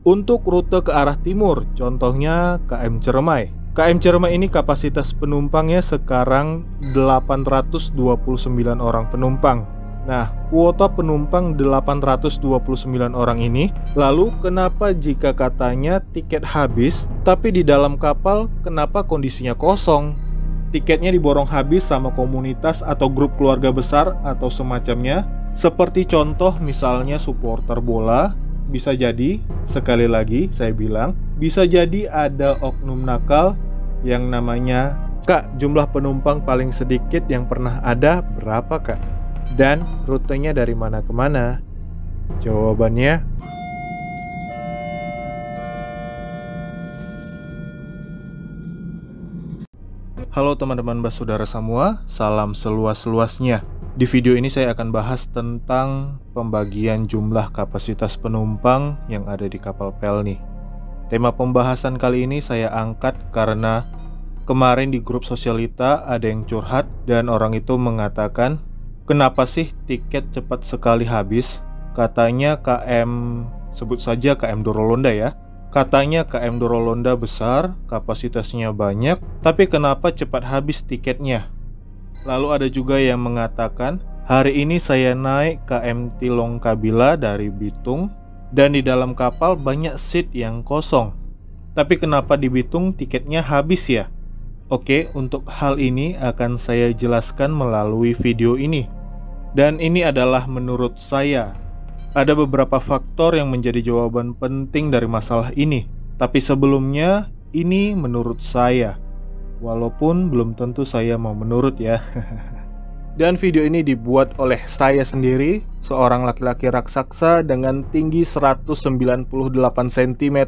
Untuk rute ke arah timur, contohnya KM Ciremai. KM Ciremai ini kapasitas penumpangnya sekarang 829 orang penumpang. Nah, kuota penumpang 829 orang ini, lalu kenapa jika katanya tiket habis, tapi di dalam kapal kenapa kondisinya kosong? Tiketnya diborong habis sama komunitas atau grup keluarga besar atau semacamnya, seperti contoh misalnya supporter bola. Bisa jadi, sekali lagi saya bilang, bisa jadi ada oknum nakal yang namanya, "Kak, jumlah penumpang paling sedikit yang pernah ada berapa, Kak? Dan rutenya dari mana ke mana?" Jawabannya, halo teman-teman saudara semua, salam seluas-luasnya. Di video ini saya akan bahas tentang pembagian jumlah kapasitas penumpang yang ada di kapal Pelni. Tema pembahasan kali ini saya angkat karena kemarin di grup sosialita ada yang curhat dan orang itu mengatakan, kenapa sih tiket cepat sekali habis? Katanya KM, sebut saja KM Dorolonda ya. Katanya KM Dorolonda besar, kapasitasnya banyak, tapi kenapa cepat habis tiketnya? Lalu ada juga yang mengatakan, hari ini saya naik KM Tilongkabila dari Bitung, dan di dalam kapal banyak seat yang kosong. Tapi kenapa di Bitung tiketnya habis ya? Oke, untuk hal ini akan saya jelaskan melalui video ini. Dan ini adalah menurut saya. Ada beberapa faktor yang menjadi jawaban penting dari masalah ini. Tapi sebelumnya, ini menurut saya. Walaupun belum tentu saya mau menurut ya. Dan video ini dibuat oleh saya sendiri, seorang laki-laki raksasa dengan tinggi 198 cm,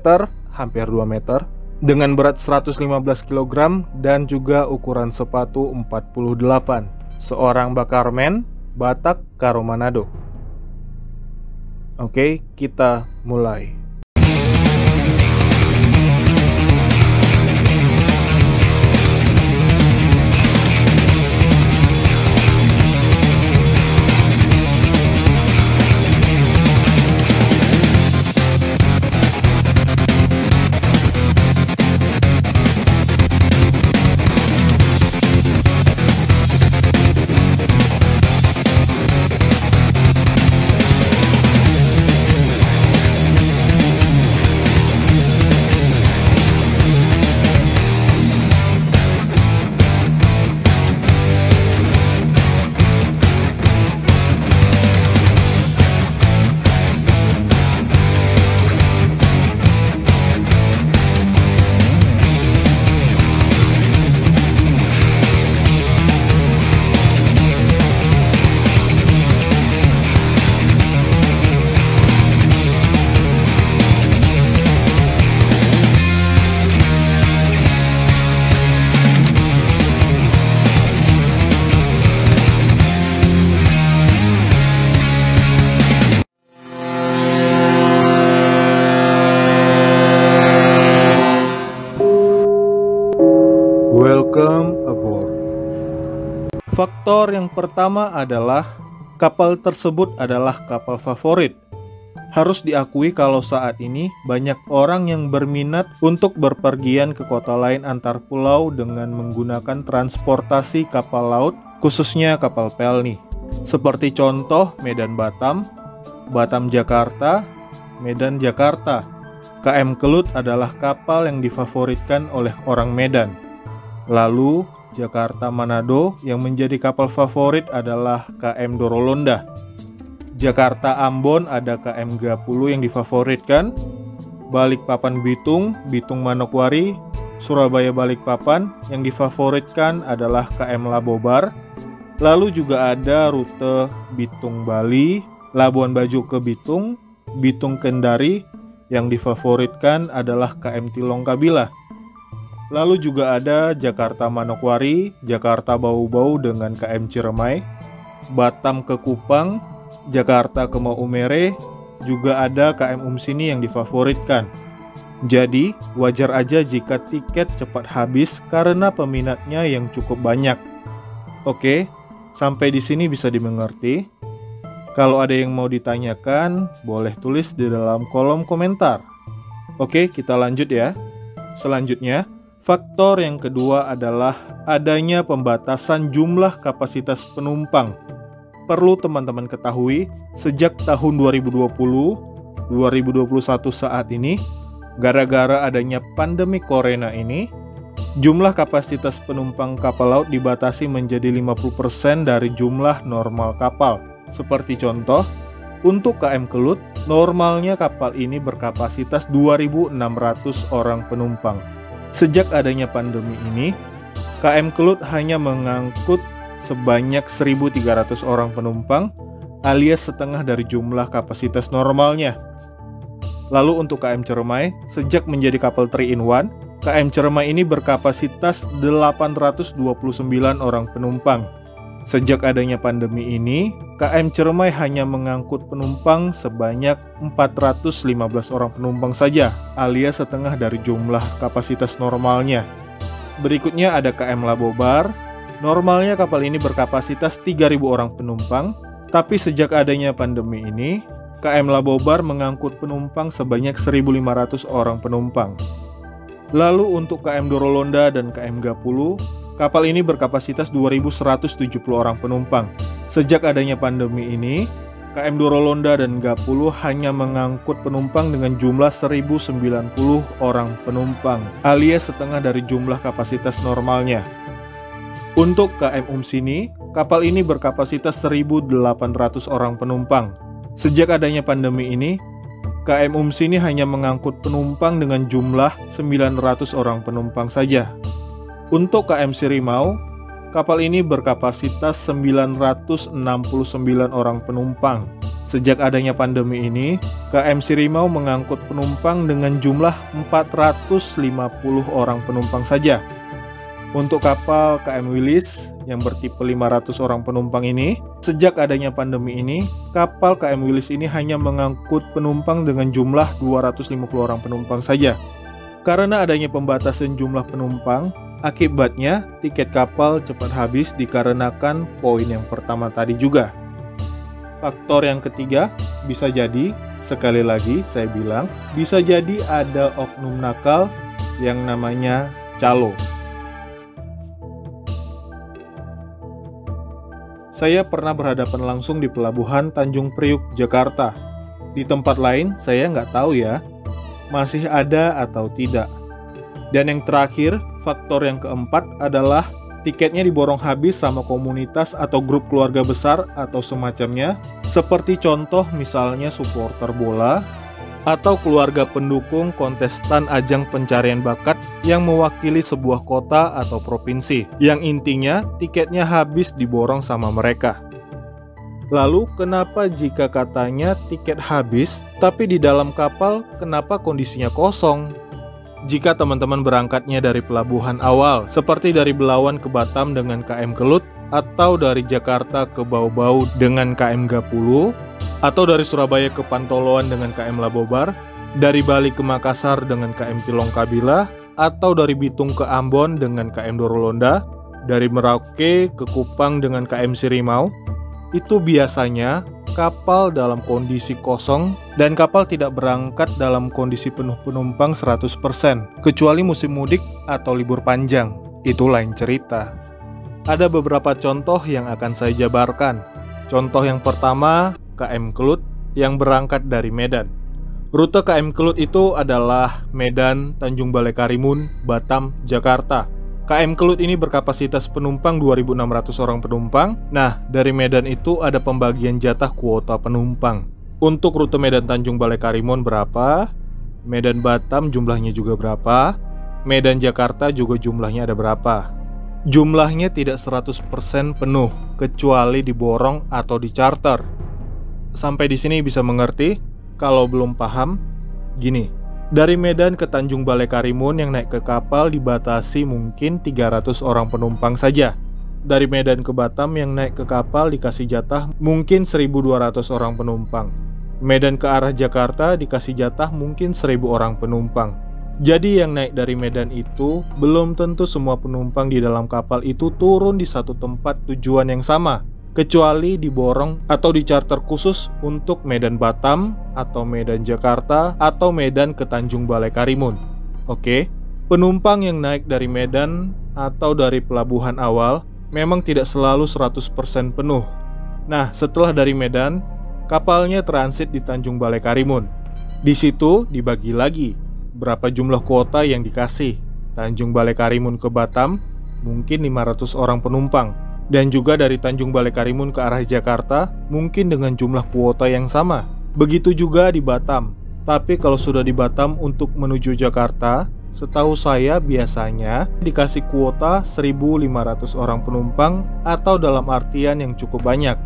hampir 2 meter, dengan berat 115 kg dan juga ukuran sepatu 48. Seorang bakarmen Batak Karo Manado. Oke, kita mulai. Welcome aboard. Faktor yang pertama adalah kapal tersebut adalah kapal favorit. Harus diakui kalau saat ini banyak orang yang berminat untuk berpergian ke kota lain antar pulau dengan menggunakan transportasi kapal laut, khususnya kapal Pelni. Seperti contoh Medan Batam, Batam Jakarta, Medan Jakarta. KM Kelut adalah kapal yang difavoritkan oleh orang Medan. Lalu Jakarta Manado yang menjadi kapal favorit adalah KM Dorolonda. Jakarta Ambon ada KM Gapulu yang difavoritkan. Balikpapan Bitung, Bitung Manokwari, Surabaya Balikpapan yang difavoritkan adalah KM Labobar. Lalu juga ada rute Bitung Bali, Labuan Bajo ke Bitung, Bitung Kendari yang difavoritkan adalah KM Tilongkabila. Lalu juga ada Jakarta Manokwari, Jakarta Bau-Bau dengan KM Ciremai, Batam ke Kupang, Jakarta ke Maumere, juga ada KM Umsini yang difavoritkan. Jadi, wajar aja jika tiket cepat habis karena peminatnya yang cukup banyak. Oke, sampai di sini bisa dimengerti. Kalau ada yang mau ditanyakan, boleh tulis di dalam kolom komentar. Oke, kita lanjut ya. Selanjutnya, faktor yang kedua adalah adanya pembatasan jumlah kapasitas penumpang. Perlu teman-teman ketahui, sejak tahun 2020-2021 saat ini, gara-gara adanya pandemi corona ini, jumlah kapasitas penumpang kapal laut dibatasi menjadi 50% dari jumlah normal kapal. Seperti contoh, untuk KM Kelut, normalnya kapal ini berkapasitas 2.600 orang penumpang. Sejak adanya pandemi ini, KM Kelut hanya mengangkut sebanyak 1.300 orang penumpang, alias setengah dari jumlah kapasitas normalnya. Lalu untuk KM Ceremai, sejak menjadi kapal 3-in-1, KM Ceremai ini berkapasitas 829 orang penumpang. Sejak adanya pandemi ini, KM Ceremai hanya mengangkut penumpang sebanyak 415 orang penumpang saja, alias setengah dari jumlah kapasitas normalnya. Berikutnya ada KM Labobar. Normalnya kapal ini berkapasitas 3.000 orang penumpang, tapi sejak adanya pandemi ini, KM Labobar mengangkut penumpang sebanyak 1.500 orang penumpang. Lalu untuk KM Dorolonda dan KM Gapulu, kapal ini berkapasitas 2.170 orang penumpang. Sejak adanya pandemi ini, KM Dorolonda dan Gapulu hanya mengangkut penumpang dengan jumlah 1.090 orang penumpang, alias setengah dari jumlah kapasitas normalnya. Untuk KM Umsini, kapal ini berkapasitas 1.800 orang penumpang. Sejak adanya pandemi ini, KM Umsini hanya mengangkut penumpang dengan jumlah 900 orang penumpang saja. Untuk KM Sirimau, kapal ini berkapasitas 969 orang penumpang. Sejak adanya pandemi ini, KM Sirimau mengangkut penumpang dengan jumlah 450 orang penumpang saja. Untuk kapal KM Wilis yang bertipe 500 orang penumpang ini, sejak adanya pandemi ini, kapal KM Wilis ini hanya mengangkut penumpang dengan jumlah 250 orang penumpang saja. Karena adanya pembatasan jumlah penumpang, akibatnya tiket kapal cepat habis dikarenakan poin yang pertama tadi juga. Faktor yang ketiga, bisa jadi, sekali lagi saya bilang, bisa jadi ada oknum nakal yang namanya calo. Saya pernah berhadapan langsung di pelabuhan Tanjung Priuk, Jakarta. Di tempat lain, saya nggak tahu ya, masih ada atau tidak. Dan yang terakhir, faktor yang keempat adalah tiketnya diborong habis sama komunitas atau grup keluarga besar atau semacamnya, seperti contoh misalnya supporter bola, atau keluarga pendukung kontestan ajang pencarian bakat yang mewakili sebuah kota atau provinsi, yang intinya tiketnya habis diborong sama mereka. Lalu kenapa jika katanya tiket habis, tapi di dalam kapal kenapa kondisinya kosong? Jika teman-teman berangkatnya dari pelabuhan awal, seperti dari Belawan ke Batam dengan KM Kelut, atau dari Jakarta ke Bau-Bau dengan KM Gapulu, atau dari Surabaya ke Pantoloan dengan KM Labobar, dari Bali ke Makassar dengan KM Tilongkabila, atau dari Bitung ke Ambon dengan KM Dorolonda, dari Merauke ke Kupang dengan KM Sirimau, itu biasanya kapal dalam kondisi kosong dan kapal tidak berangkat dalam kondisi penuh penumpang 100%, kecuali musim mudik atau libur panjang. Itu lain cerita. Ada beberapa contoh yang akan saya jabarkan. Contoh yang pertama, KM Kelut yang berangkat dari Medan. Rute KM Kelut itu adalah Medan, Tanjung Balai Karimun, Batam, Jakarta. KM Kelut ini berkapasitas penumpang 2.600 orang penumpang. Nah, dari Medan itu ada pembagian jatah kuota penumpang. Untuk rute Medan Tanjung Balai Karimun berapa? Medan Batam jumlahnya juga berapa? Medan Jakarta juga jumlahnya ada berapa? Jumlahnya tidak 100% penuh, kecuali diborong atau di-charter. Sampai di sini bisa mengerti? Kalau belum paham, gini. Dari Medan ke Tanjung Balai Karimun yang naik ke kapal dibatasi mungkin 300 orang penumpang saja. Dari Medan ke Batam yang naik ke kapal dikasih jatah mungkin 1.200 orang penumpang. Medan ke arah Jakarta dikasih jatah mungkin 1.000 orang penumpang. Jadi yang naik dari Medan itu belum tentu semua penumpang di dalam kapal itu turun di satu tempat tujuan yang sama. kecuali diborong atau dicarter khusus untuk Medan Batam atau Medan Jakarta atau Medan ke Tanjung Balai Karimun. Oke, penumpang yang naik dari Medan atau dari pelabuhan awal memang tidak selalu 100% penuh. Nah, setelah dari Medan, kapalnya transit di Tanjung Balai Karimun. Di situ dibagi lagi berapa jumlah kuota yang dikasih. Tanjung Balai Karimun ke Batam mungkin 500 orang penumpang, dan juga dari Tanjung Balai Karimun ke arah Jakarta mungkin dengan jumlah kuota yang sama. Begitu juga di Batam. Tapi kalau sudah di Batam untuk menuju Jakarta, setahu saya biasanya dikasih kuota 1.500 orang penumpang atau dalam artian yang cukup banyak.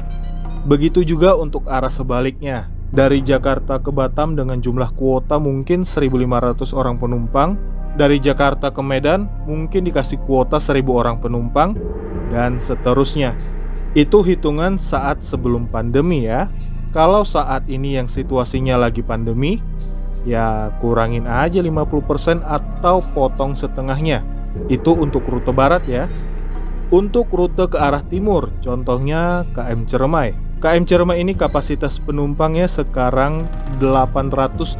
Begitu juga untuk arah sebaliknya. Dari Jakarta ke Batam dengan jumlah kuota mungkin 1.500 orang penumpang. Dari Jakarta ke Medan mungkin dikasih kuota 1.000 orang penumpang, dan seterusnya. Itu hitungan saat sebelum pandemi ya. Kalau saat ini yang situasinya lagi pandemi, ya kurangin aja 50% atau potong setengahnya. Itu untuk rute barat ya. Untuk rute ke arah timur, contohnya KM Ciremai. KM Ciremai ini kapasitas penumpangnya sekarang 829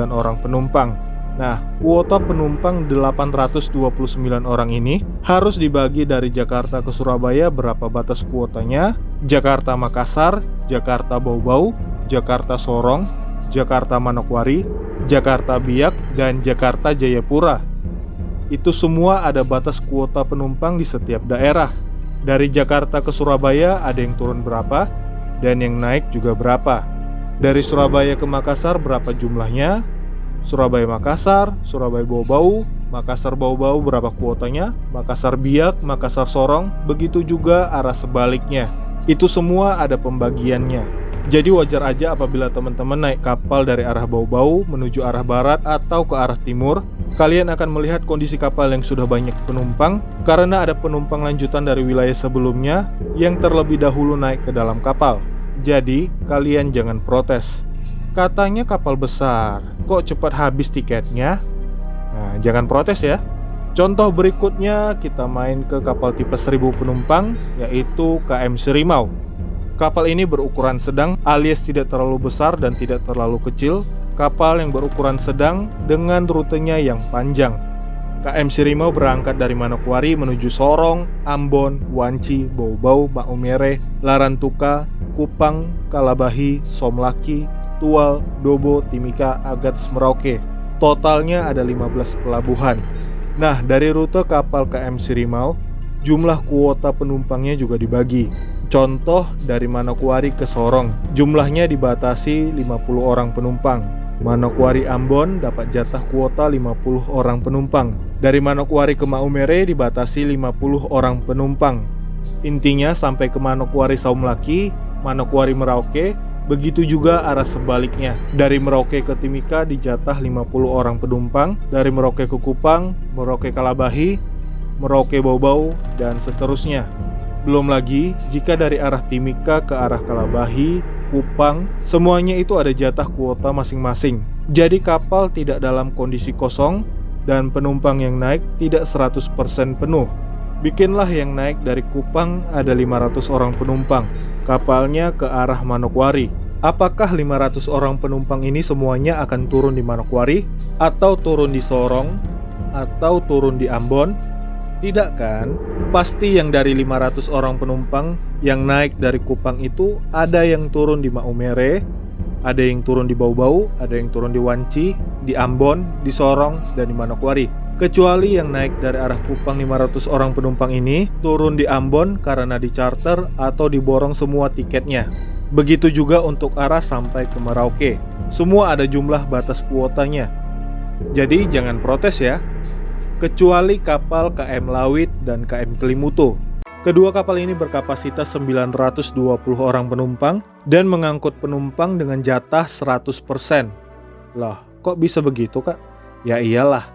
orang penumpang. Nah, kuota penumpang 829 orang ini harus dibagi dari Jakarta ke Surabaya berapa batas kuotanya, Jakarta Makassar, Jakarta Bau-Bau, Jakarta Sorong, Jakarta Manokwari, Jakarta Biak, dan Jakarta Jayapura. Itu semua ada batas kuota penumpang di setiap daerah. Dari Jakarta ke Surabaya ada yang turun berapa, dan yang naik juga berapa. Dari Surabaya ke Makassar berapa jumlahnya, Surabaya Makassar, Surabaya Bau-Bau, Makassar Bau-Bau berapa kuotanya, Makassar Biak, Makassar Sorong, begitu juga arah sebaliknya. Itu semua ada pembagiannya. Jadi wajar aja apabila teman-teman naik kapal dari arah Bau-Bau menuju arah barat atau ke arah timur, kalian akan melihat kondisi kapal yang sudah banyak penumpang karena ada penumpang lanjutan dari wilayah sebelumnya yang terlebih dahulu naik ke dalam kapal. Jadi kalian jangan protes. Katanya kapal besar, kok cepat habis tiketnya? Nah, jangan protes ya. Contoh berikutnya kita main ke kapal tipe 1000 penumpang, yaitu KM Sirimau. Kapal ini berukuran sedang alias tidak terlalu besar dan tidak terlalu kecil. Kapal yang berukuran sedang dengan rutenya yang panjang. KM Sirimau berangkat dari Manokwari menuju Sorong, Ambon, Wanci, Bau-Bau, Maumere, Larantuka, Kupang, Kalabahi, Somlaki, Tual, Dobo, Timika, Agats, Merauke. Totalnya ada 15 pelabuhan. Nah, dari rute kapal KM Sirimau, jumlah kuota penumpangnya juga dibagi. Contoh dari Manokwari ke Sorong, jumlahnya dibatasi 50 orang penumpang. Manokwari Ambon dapat jatah kuota 50 orang penumpang. Dari Manokwari ke Maumere dibatasi 50 orang penumpang. Intinya sampai ke Manokwari Saumlaki, Manokwari Merauke, begitu juga arah sebaliknya. Dari Merauke ke Timika dijatah 50 orang penumpang. Dari Merauke ke Kupang, Merauke Kalabahi, Merauke Bau-Bau, dan seterusnya. Belum lagi jika dari arah Timika ke arah Kalabahi, Kupang, semuanya itu ada jatah kuota masing-masing. Jadi kapal tidak dalam kondisi kosong dan penumpang yang naik tidak 100% penuh. Bikinlah yang naik dari Kupang ada 500 orang penumpang. Kapalnya ke arah Manokwari. Apakah 500 orang penumpang ini semuanya akan turun di Manokwari? Atau turun di Sorong? Atau turun di Ambon? Tidak kan? Pasti yang dari 500 orang penumpang yang naik dari Kupang itu ada yang turun di Maumere, ada yang turun di Bau-Bau, ada yang turun di Wanci, di Ambon, di Sorong, dan di Manokwari. Kecuali yang naik dari arah Kupang 500 orang penumpang ini turun di Ambon karena di-charter atau diborong semua tiketnya. Begitu juga untuk arah sampai ke Merauke. Semua ada jumlah batas kuotanya. Jadi jangan protes ya. Kecuali kapal KM Lawit dan KM Kelimutu. Kedua kapal ini berkapasitas 920 orang penumpang dan mengangkut penumpang dengan jatah 100%. Lah, kok bisa begitu, Kak? Ya iyalah.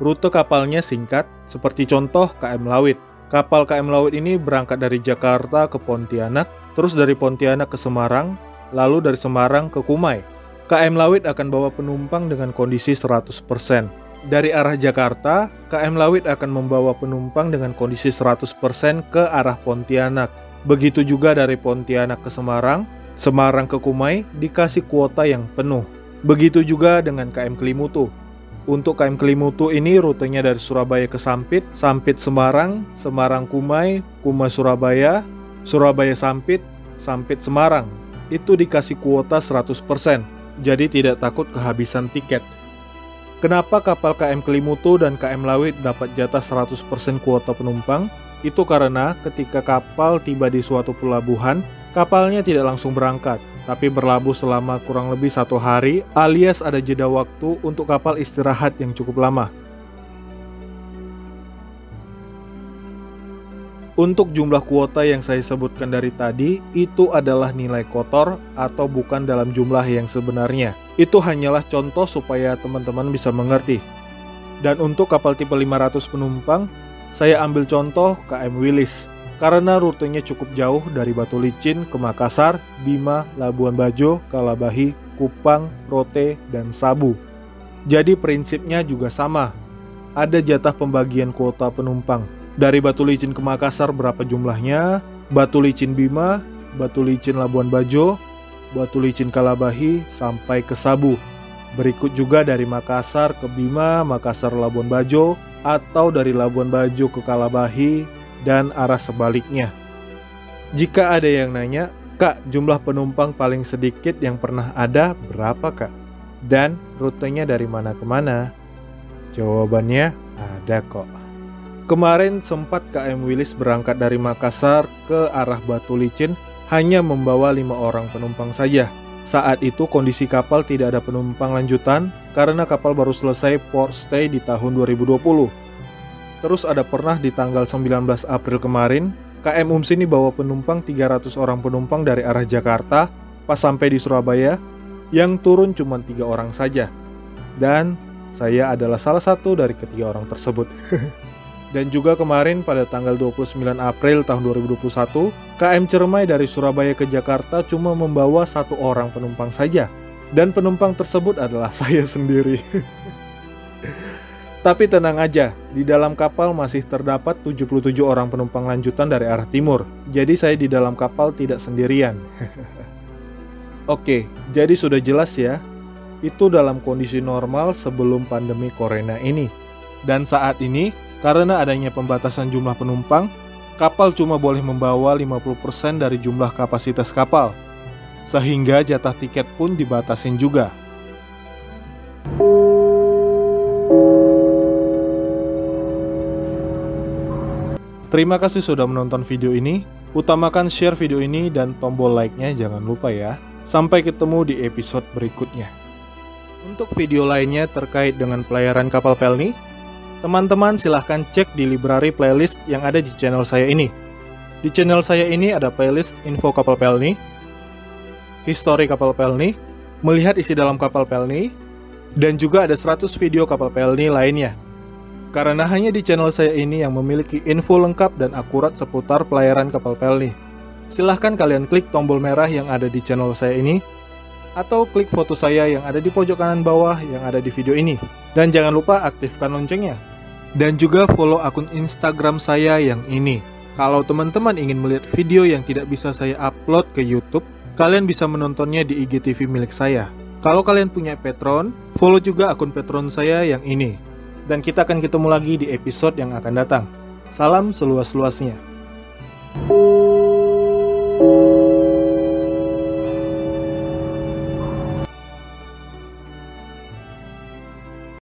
Rute kapalnya singkat, seperti contoh KM Lawit. Kapal KM Lawit ini berangkat dari Jakarta ke Pontianak, terus dari Pontianak ke Semarang, lalu dari Semarang ke Kumai. KM Lawit akan bawa penumpang dengan kondisi 100%. Dari arah Jakarta, KM Lawit akan membawa penumpang dengan kondisi 100% ke arah Pontianak. Begitu juga dari Pontianak ke Semarang, Semarang ke Kumai dikasih kuota yang penuh. Begitu juga dengan KM Kelimutu. Untuk KM Kelimutu ini rutenya dari Surabaya ke Sampit, Sampit Semarang, Semarang Kumai, Kumai Surabaya, Surabaya Sampit, Sampit Semarang. Itu dikasih kuota 100%, jadi tidak takut kehabisan tiket. Kenapa kapal KM Kelimutu dan KM Lawit dapat jatah 100% kuota penumpang? Itu karena ketika kapal tiba di suatu pelabuhan, kapalnya tidak langsung berangkat, tapi berlabuh selama kurang lebih 1 hari, alias ada jeda waktu untuk kapal istirahat yang cukup lama. Untuk jumlah kuota yang saya sebutkan dari tadi, itu adalah nilai kotor atau bukan dalam jumlah yang sebenarnya. Itu hanyalah contoh supaya teman-teman bisa mengerti. Dan untuk kapal tipe 500 penumpang, saya ambil contoh KM Wilis. Karena rutenya cukup jauh dari Batu Licin ke Makassar, Bima, Labuan Bajo, Kalabahi, Kupang, Rote, dan Sabu. Jadi prinsipnya juga sama. Ada jatah pembagian kuota penumpang. Dari Batu Licin ke Makassar berapa jumlahnya, Batu Licin Bima, Batu Licin Labuan Bajo, Batu Licin Kalabahi, sampai ke Sabu. Berikut juga dari Makassar ke Bima, Makassar Labuan Bajo, atau dari Labuan Bajo ke Kalabahi, dan arah sebaliknya. Jika ada yang nanya, "Kak, jumlah penumpang paling sedikit yang pernah ada berapa, Kak? Dan rutenya dari mana ke mana?" Jawabannya ada kok. Kemarin sempat KM Wilis berangkat dari Makassar ke arah Batu Licin hanya membawa 5 orang penumpang saja. Saat itu kondisi kapal tidak ada penumpang lanjutan karena kapal baru selesai port stay di tahun 2020. Terus ada pernah di tanggal 19 April kemarin, KM Ums ini bawa penumpang 300 orang penumpang dari arah Jakarta, pas sampai di Surabaya, yang turun cuma 3 orang saja. Dan saya adalah salah satu dari ketiga orang tersebut. Dan juga kemarin pada tanggal 29 April tahun 2021, KM Cermai dari Surabaya ke Jakarta cuma membawa 1 orang penumpang saja. Dan penumpang tersebut adalah saya sendiri. Tapi tenang aja, di dalam kapal masih terdapat 77 orang penumpang lanjutan dari arah timur. Jadi saya di dalam kapal tidak sendirian. Oke, jadi sudah jelas ya. Itu dalam kondisi normal sebelum pandemi corona ini. Dan saat ini, karena adanya pembatasan jumlah penumpang, kapal cuma boleh membawa 50% dari jumlah kapasitas kapal. Sehingga jatah tiket pun dibatasin juga. Terima kasih sudah menonton video ini. Utamakan share video ini dan tombol like-nya jangan lupa ya. Sampai ketemu di episode berikutnya. Untuk video lainnya terkait dengan pelayaran kapal Pelni, teman-teman silahkan cek di library playlist yang ada di channel saya ini. Di channel saya ini ada playlist info kapal Pelni, histori kapal Pelni, melihat isi dalam kapal Pelni, dan juga ada 100 video kapal Pelni lainnya. Karena hanya di channel saya ini yang memiliki info lengkap dan akurat seputar pelayaran kapal Pelni. Silahkan kalian klik tombol merah yang ada di channel saya ini, atau klik foto saya yang ada di pojok kanan bawah yang ada di video ini. Dan jangan lupa aktifkan loncengnya. Dan juga follow akun Instagram saya yang ini. Kalau teman-teman ingin melihat video yang tidak bisa saya upload ke YouTube, kalian bisa menontonnya di IGTV milik saya. Kalau kalian punya Patreon, follow juga akun Patreon saya yang ini. Dan kita akan ketemu lagi di episode yang akan datang. Salam seluas-luasnya.